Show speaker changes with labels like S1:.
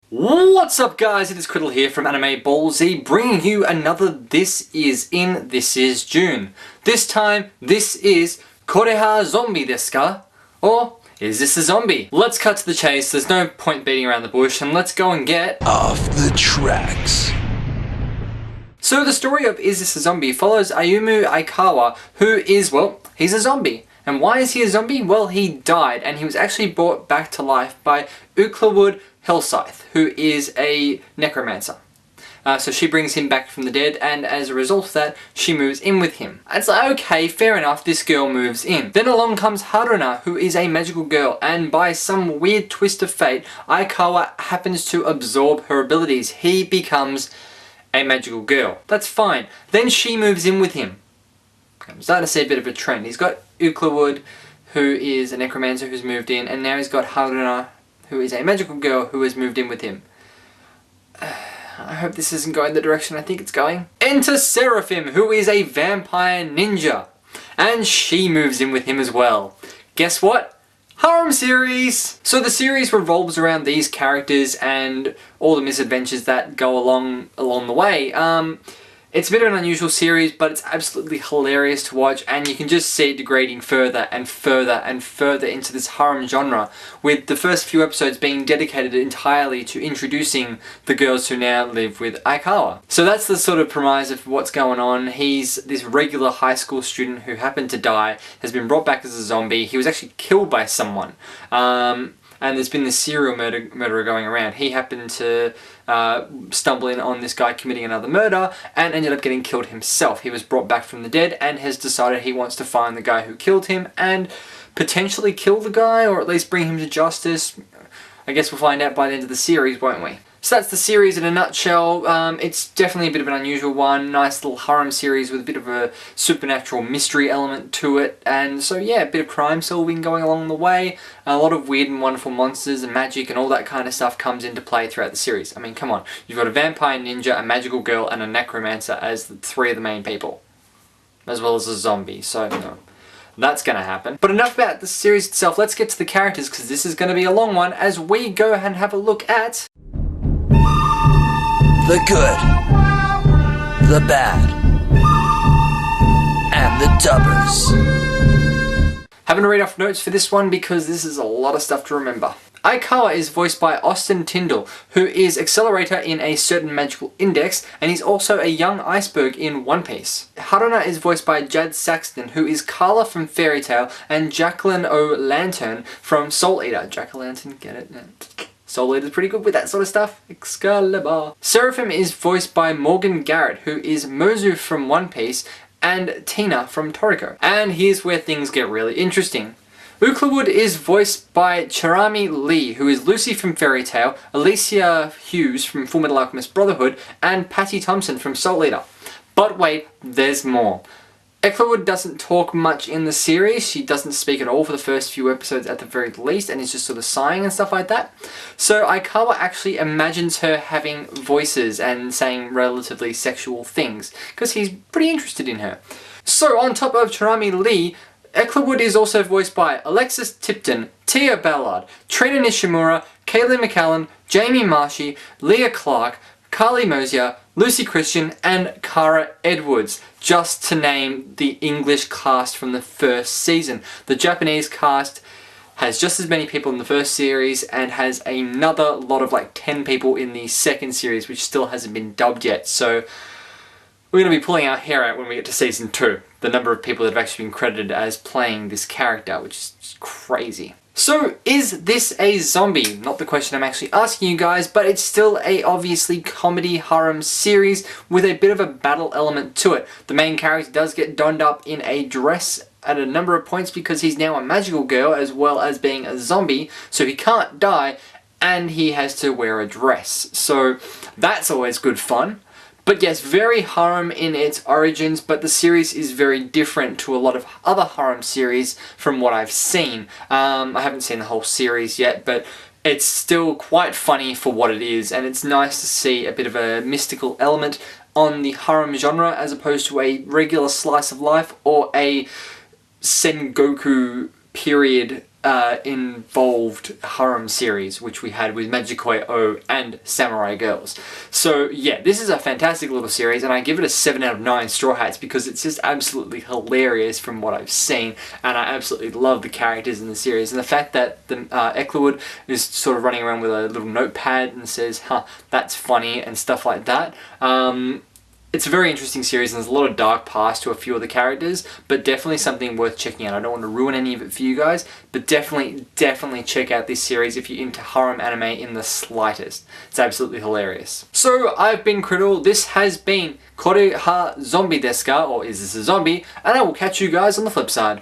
S1: What's up guys, it is Criddle here from AnimeBallZ, bringing you another This Is in This Is June. This time, this is Koreha Zombie desu ka? Or, is this a zombie? Let's cut to the chase, there's no point beating around the bush, and let's go and get
S2: off the tracks.
S1: So the story of Is This a Zombie follows Ayumu Aikawa, who is, well, he's a zombie. And why is he a zombie? Well, he died, and he was actually brought back to life by Uklawood Hellscythe, who is a necromancer. So she brings him back from the dead, and as a result of that, she moves in with him. It's like, okay, fair enough, this girl moves in. Then along comes Haruna, who is a magical girl, and by some weird twist of fate, Aikawa happens to absorb her abilities. He becomes a magical girl. That's fine. Then she moves in with him. I'm starting to see a bit of a trend. He's got Uklawood, who is a necromancer who's moved in, and now he's got Haruna, who is a magical girl who has moved in with him. I hope this isn't going the direction I think it's going. Enter Seraphim, who is a vampire ninja, and she moves in with him as well. Guess what? Harem series! So the series revolves around these characters and all the misadventures that go along the way. It's a bit of an unusual series, but it's absolutely hilarious to watch, and you can just see it degrading further and further and further into this harem genre, with the first few episodes being dedicated entirely to introducing the girls who now live with Aikawa. So that's the sort of premise of what's going on. He's this regular high school student who happened to die, has been brought back as a zombie. He was actually killed by someone. And there's been this serial murderer going around. He happened to stumble in on this guy committing another murder and ended up getting killed himself. He was brought back from the dead and has decided he wants to find the guy who killed him and potentially kill the guy, or at least bring him to justice. I guess we'll find out by the end of the series, won't we? So that's the series in a nutshell. It's definitely a bit of an unusual one. Nice little harem series with a bit of a supernatural mystery element to it. And so yeah, a bit of crime solving going along the way. A lot of weird and wonderful monsters and magic and all that kind of stuff comes into play throughout the series. I mean, come on. You've got a vampire ninja, a magical girl, and a necromancer as the three of the main people. As well as a zombie, so you know, that's going to happen. But enough about the series itself. Let's get to the characters, because this is going to be a long one as we go and have a look at
S2: the good, the bad, and the dubbers.
S1: Having to read off notes for this one because this is a lot of stuff to remember. Aikawa is voiced by Austin Tyndall, who is Accelerator in a certain magical index, and he's also a young iceberg in One Piece. Haruna is voiced by Jad Saxton, who is Carla from Fairy Tail, and Jacqueline O'Lantern from Soul Eater. Jack-o'-lantern, get it? Soul Eater's pretty good with that sort of stuff. Excalibur. Seraphim is voiced by Morgan Garrett, who is Mozu from One Piece, and Tina from Toriko. And here's where things get really interesting. Uklawood is voiced by Charami Lee, who is Lucy from Fairy Tail, Alicia Hughes from Fullmetal Alchemist Brotherhood, and Patty Thompson from Soul Eater. But wait, there's more. Uklawood doesn't talk much in the series. She doesn't speak at all for the first few episodes at the very least, and is just sort of sighing and stuff like that. So Aikawa actually imagines her having voices and saying relatively sexual things, because he's pretty interested in her. So on top of Charami Lee, Uklawood is also voiced by Alexis Tipton, Tia Ballard, Trina Nishimura, Kaylee McAllen, Jamie Marshy, Leah Clark, Carly Mosier, Lucy Christian, and Cara Edwards, just to name the English cast from the first season. The Japanese cast has just as many people in the first series and has another lot of like 10 people in the second series, which still hasn't been dubbed yet. So we're going to be pulling our hair out when we get to season 2. The number of people that have actually been credited as playing this character, which is just crazy. So, is this a zombie? Not the question I'm actually asking you guys, but it's still a obviously comedy harem series with a bit of a battle element to it. The main character does get donned up in a dress at a number of points because he's now a magical girl as well as being a zombie, so he can't die and he has to wear a dress. So that's always good fun. But yes, very harem in its origins, but the series is very different to a lot of other harem series from what I've seen. I haven't seen the whole series yet, but it's still quite funny for what it is, and it's nice to see a bit of a mystical element on the harem genre as opposed to a regular slice of life or a Sengoku period involved harem series, which we had with Magikoi O and Samurai Girls. So yeah, this is a fantastic little series, and I give it a 7 out of 9 Straw Hats because it's just absolutely hilarious from what I've seen, and I absolutely love the characters in the series. And the fact that the Ecklewood is sort of running around with a little notepad and says, "Huh, that's funny," and stuff like that. It's a very interesting series, and there's a lot of dark past to a few of the characters, but definitely something worth checking out. I don't want to ruin any of it for you guys, but definitely check out this series if you're into harem anime in the slightest. It's absolutely hilarious. So, I've been Criddle, this has been Kore ha Zombie desu ka, or is this a zombie? And I will catch you guys on the flip side.